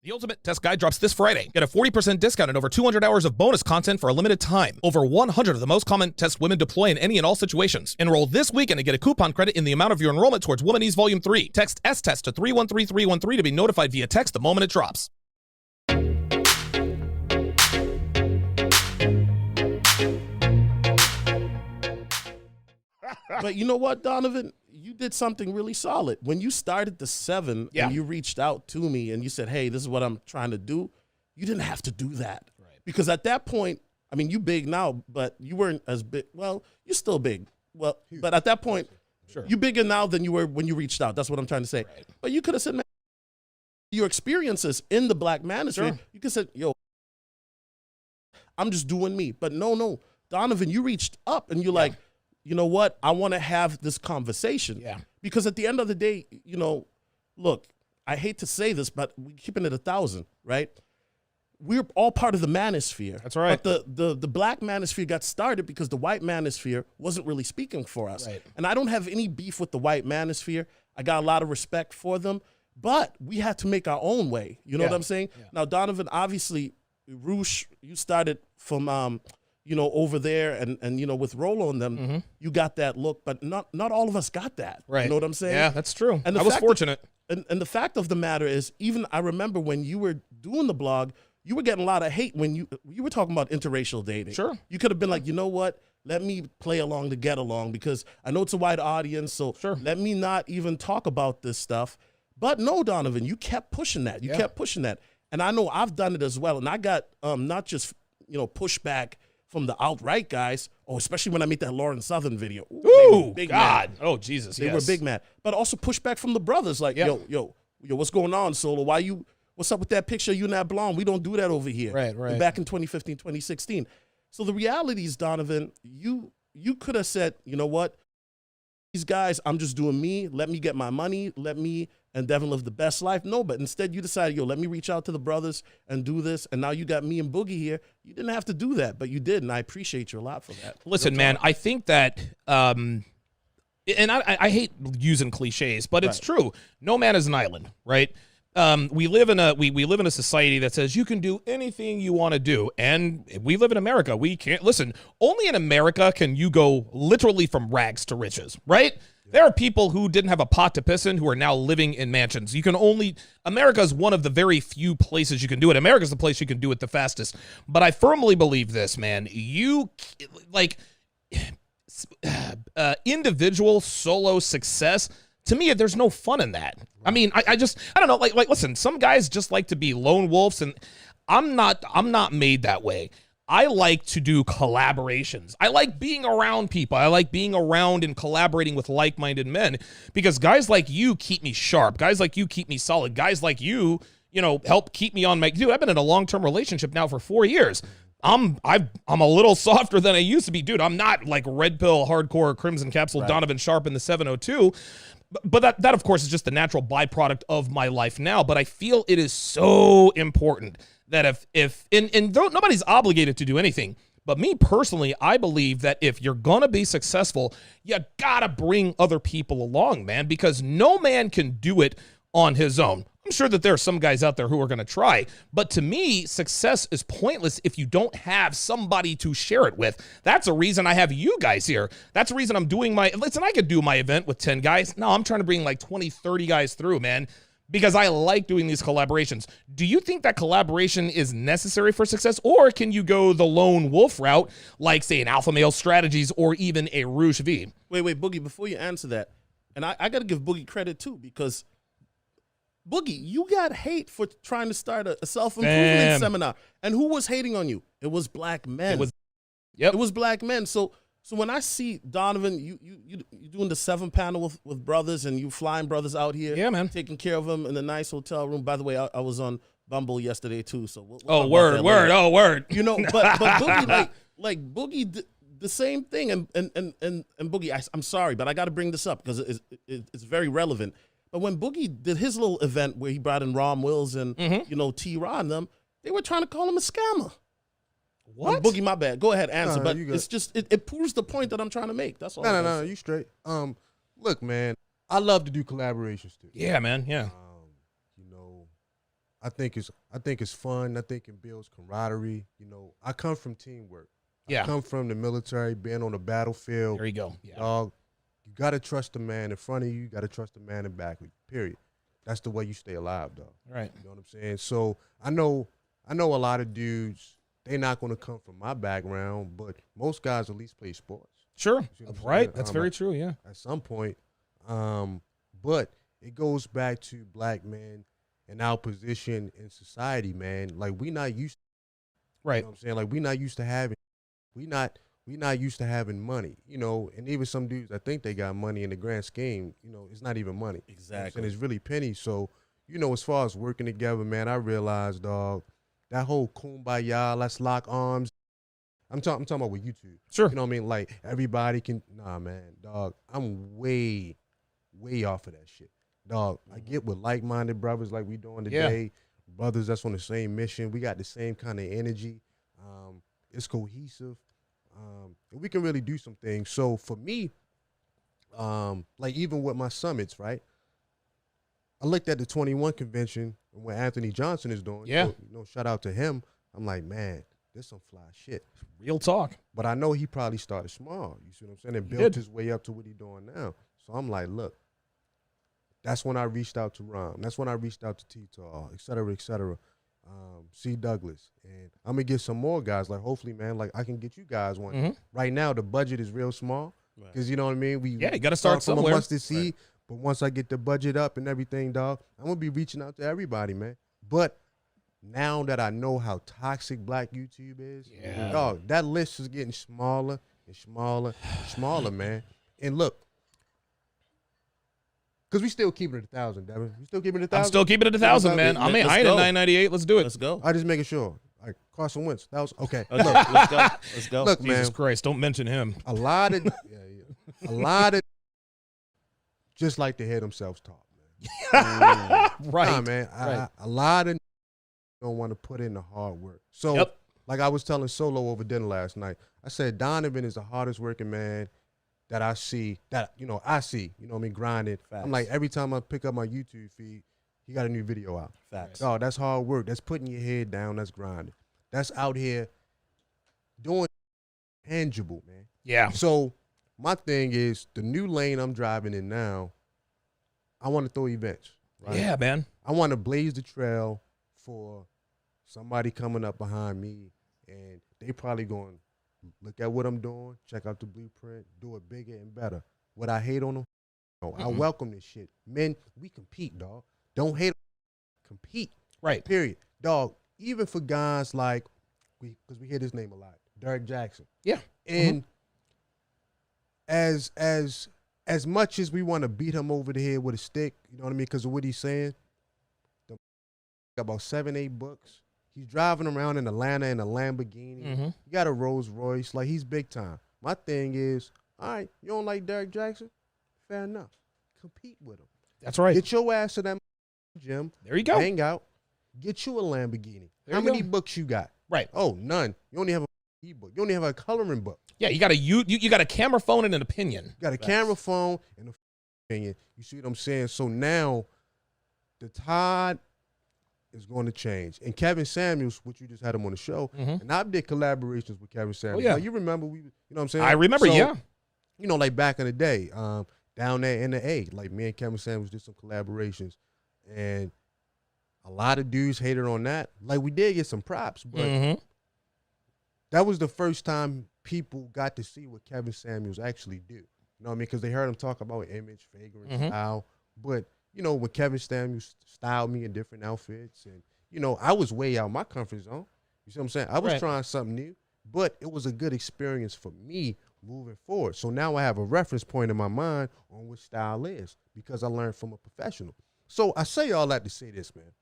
The Ultimate Test Guide drops this Friday. Get a 40% discount and over 200 hours of bonus content for a limited time. Over 100 of the most common tests women deploy in any and all situations. Enroll this weekend and get a coupon credit in the amount of your enrollment towards Womanese Volume 3. Text S-TEST to 313313 to be notified via text the moment it drops. But you know what, Donovan? You did something really solid. When you started the 7 and you reached out to me and you said, hey, this is what I'm trying to do, you didn't have to do that. Right. Because at that point, I mean, you big now, but you weren't as big. Well, you're still big. Well, but at that point, you're bigger now than you were when you reached out. That's what I'm trying to say. Right. But you could have said, man, your experiences in the Black manosphere, you could have said, yo, I'm just doing me. But no, Donovan, you reached up and you're like, you know what? I want to have this conversation. Yeah. Because at the end of the day, you know, look, I hate to say this, but we're keeping it 1,000, right? We're all part of the manosphere. That's right. But the Black manosphere got started because the white manosphere wasn't really speaking for us. Right. And I don't have any beef with the white manosphere. I got a lot of respect for them. But we had to make our own way. You know what I'm saying? Yeah. Now, Donovan, obviously, Roosh, you started from you know, over there and you know, with Rolo and them, you got that look, but not all of us got that. Right. You know what I'm saying? Yeah, that's true. And I was fortunate. And the fact of the matter is, even I remember when you were doing the blog, you were getting a lot of hate when you were talking about interracial dating. Sure. You could have been like, you know what? Let me play along to get along because I know it's a wide audience, so let me not even talk about this stuff. But no, Donovan, you kept pushing that. You kept pushing that. And I know I've done it as well. And I got not just, you know, pushback from the outright guys, especially when I made that Lauren Southern video. Ooh, big God. Mad. Oh, Jesus, They were big mad. But also pushback from the brothers like, yo, what's going on, Solo? What's up with that picture of you and that blonde? We don't do that over here. Right. And back in 2015, 2016. So the reality is, Donovan, you could have said, you know what? These guys, I'm just doing me. Let me get my money. Let me and Devin live the best life. No, but instead you decided, let me reach out to the brothers and do this. And now you got me and Boogie here. You didn't have to do that, but you did, and I appreciate you a lot for that. Listen, man, I think that, and I hate using cliches, but it's true. No man is an island, right? We live in a society that says you can do anything you want to do, and we live in America. We can't listen. Only in America can you go literally from rags to riches, right? There are people who didn't have a pot to piss in who are now living in mansions. America is one of the very few places you can do it. America is the place you can do it the fastest. But I firmly believe this, man. Individual solo success, to me, there's no fun in that. I mean, I don't know. Like, listen, some guys just like to be lone wolves, and I'm not made that way. I like to do collaborations. I like being around people. I like being around and collaborating with like-minded men because guys like you keep me sharp. Guys like you keep me solid. Guys like you help keep me on my. Dude, I've been in a long-term relationship now for 4 years. I'm a little softer than I used to be, dude. I'm not like red pill, hardcore, crimson capsule, Donovan Sharp in the 702. But that, of course, is just the natural byproduct of my life now. But I feel it is so important that if nobody's obligated to do anything, but me personally, I believe that if you're going to be successful, you got to bring other people along, man, because no man can do it on his own. I'm sure that there are some guys out there who are going to try, but to me, success is pointless if you don't have somebody to share it with. That's a reason I have you guys here. That's the reason I'm doing I could do my event with 10 guys. No, I'm trying to bring like 20, 30 guys through, man, because I like doing these collaborations. Do you think that collaboration is necessary for success, or can you go the lone wolf route, like, say, an Alpha Male Strategies or even a Rouge V? Wait, Boogie, before you answer that, and I got to give Boogie credit, too, because Boogie, you got hate for trying to start a self-improvement seminar. And who was hating on you? It was black men. It was black men. So when I see Donovan, you doing the 7-panel with brothers and you flying brothers out here, taking care of them in a nice hotel room. By the way, I was on Bumble yesterday too. So we'll word. You know, but Boogie like Boogie did the same thing, and Boogie, I'm sorry, but I got to bring this up because it's very relevant. But when Boogie did his little event where he brought in Ron Wills and T-Rod and them, they were trying to call him a scammer. What? Boogie, my bad. Go ahead, answer. But it's just it proves the point that I'm trying to make. That's all. No, you straight. Look, man, I love to do collaborations too. Yeah, man. Yeah. think it's fun. I think it builds camaraderie. You know, I come from teamwork. Yeah. I come from the military, being on the battlefield. There you go. Yeah. Dog, you got to trust the man in front of you. You got to trust the man in back of you, period. That's the way you stay alive, dog. Right. You know what I'm saying? So I know a lot of dudes, they're not going to come from my background, but most guys at least play sports. Sure. Right. Saying? That's very true. Yeah. At some point. But it goes back to black men and our position in society, man. Like, we not used to, right. You know what I'm saying? Like, we not used to having money, you know, and even some dudes that think they got money in the grand scheme, you know, it's not even money. Exactly. And it's really pennies. So, you know, as far as working together, man, I realized, dog, that whole kumbaya, let's lock arms. I'm talking about with YouTube. Sure. You know what I mean? Like, everybody can, nah, man, dog, I'm way off of that shit. Dog, I get with like-minded brothers like we doing today, brothers that's on the same mission. We got the same kind of energy. It's cohesive. And we can really do some things. So for me, like even with my summits, right? I looked at the 21 convention and what Anthony Johnson is doing. Yeah. So, you know, shout out to him. I'm like, man, this some fly shit. Real talk. But I know he probably started small. You see what I'm saying? And built his way up to what he's doing now. So I'm like, look, that's when I reached out to Rom. That's when I reached out to T-Tar, et cetera, C. Douglas. And I'm going to get some more guys. Like, hopefully, man, like, I can get you guys one. Mm-hmm. Right now, the budget is real small. Because, you know what I mean? You got to start from somewhere. a mustard seed. Right. But once I get the budget up and everything, dog, I'm going to be reaching out to everybody, man. But now that I know how toxic black YouTube is, dog, that list is getting smaller and smaller and smaller, man. And look, because we still keeping it 1,000, Devin. We still keeping it 1,000? I'm still keeping it 1,000, man. I mean, I ain't at 998. Let's do it. Let's go. I just making sure. Like Carson Wentz. That was okay. Okay, let's go. Let's go. Look, Jesus man. Christ, don't mention him. A lot of just like to hear themselves talk, man. Right. Nah, man. Right. A lot of don't want to put in the hard work. So, like I was telling Solo over dinner last night, I said Donovan is the hardest working man that I see, you know what I mean, grinding. Facts. I'm like, every time I pick up my YouTube feed, he got a new video out. Facts. Oh, that's hard work. That's putting your head down. That's grinding. That's out here doing tangible, man. Yeah. So my thing is, the new lane I'm driving in now, I want to throw events. Right? Yeah, man. I want to blaze the trail for somebody coming up behind me, and they probably going to look at what I'm doing, check out the blueprint, do it bigger and better. Would I hate on them? No, I welcome this shit. Men, we compete, dog. Don't hate, compete. Right. Period. Dog, even for guys like, because we hear this name a lot, Derek Jackson. Yeah. And as much as we want to beat him over the head with a stick, you know what I mean, because of what he's saying, the got about 7-8 books. He's driving around in Atlanta in a Lamborghini. He got a Rolls Royce. Like, he's big time. My thing is, all right, you don't like Derek Jackson? Fair enough. Compete with him. That's right. Get your ass to that gym. There you go. Hang out. Get you a Lamborghini. How many books you got? Right. Oh, none. You only have a e-book. You only have a coloring book. Yeah, you got a camera phone and an opinion. You got a camera phone and an opinion. You see what I'm saying? So now the tide is going to change. And Kevin Samuels, which you just had him on the show, and I did collaborations with Kevin Samuels. Oh, yeah. Now, you remember you know what I'm saying? I remember, so, yeah. You know, like back in the day, down there in the A, like me and Kevin Samuels did some collaborations. And a lot of dudes hated on that. Like, we did get some props, but that was the first time people got to see what Kevin Samuels actually do. You know what I mean? Because they heard him talk about image, fragrance, style. But, you know, when Kevin Samuels styled me in different outfits, and, you know, I was way out my comfort zone. You see what I'm saying? I was trying something new, but it was a good experience for me moving forward. So now I have a reference point in my mind on what style is, because I learned from a professional. So I say all that to say this, man.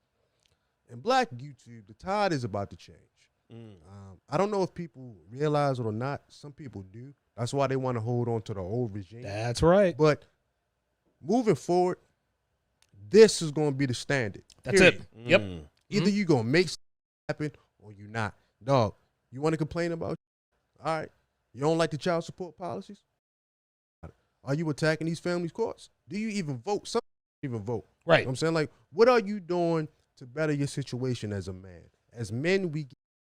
In black YouTube, the tide is about to change. I don't know if people realize it or not. Some people do. That's why they want to hold on to the old regime. That's right. But moving forward, this is going to be the standard. That's it. Yep. Either you going to make something happen or you not. Dog, you want to complain about it? All right. You don't like the child support policies? Are you attacking these families' courts? Do you even vote? Some even vote. Right. You know what I'm saying? Like, what are you doing to better your situation as a man. As men, we get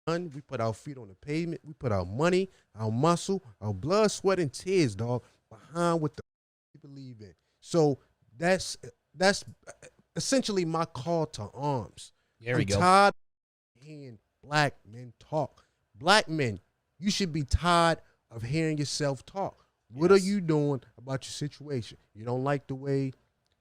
done. We put our feet on the pavement. We put our money, our muscle, our blood, sweat, and tears, dog, behind what the we believe in. So that's essentially my call to arms. There we go. I'm tired of hearing black men talk. Black men, you should be tired of hearing yourself talk. What are you doing about your situation? You don't like the way,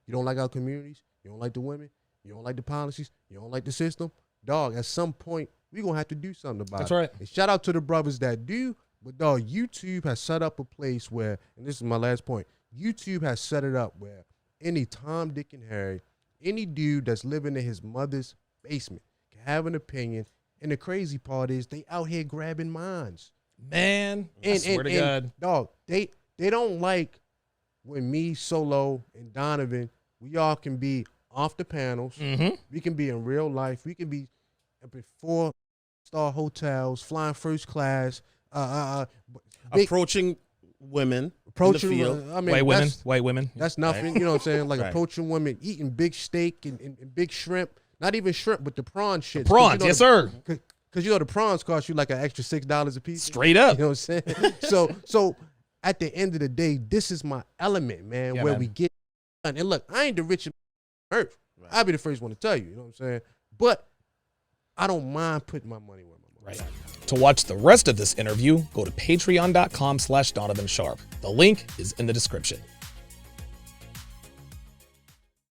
you don't like our communities, you don't like the women, you don't like the policies, you don't like the system. Dog, at some point, we're going to have to do something about it. That's right. And shout out to the brothers that do, but dog, YouTube has set up a place where, and this is my last point, YouTube has set it up where any Tom, Dick, and Harry, any dude that's living in his mother's basement can have an opinion. And the crazy part is they out here grabbing minds. Man, I swear to God. Dog, they don't like when me, Solo, and Donovan, we all can be off the panels. Mm-hmm. We can be in real life. We can be up in 4-star hotels, flying first class, approaching women approaching, in the field. I mean, White women. That's nothing. You know what I'm saying? Like Right. approaching women, eating big steak and big shrimp. Not even shrimp, but the prawn shit. Prawns, yes, sir. Because you know the prawns cost you like an extra $6 a piece. Straight up. You know what I'm saying? So at the end of the day, this is my element, man, Yeah, where man. we get done. And look, I ain't the richest on earth. Right. I'll be the first one to tell you, you know what I'm saying? But I don't mind putting my money where my money is. Right. To watch the rest of this interview, go to patreon.com/Donovan Sharp. The link is in the description.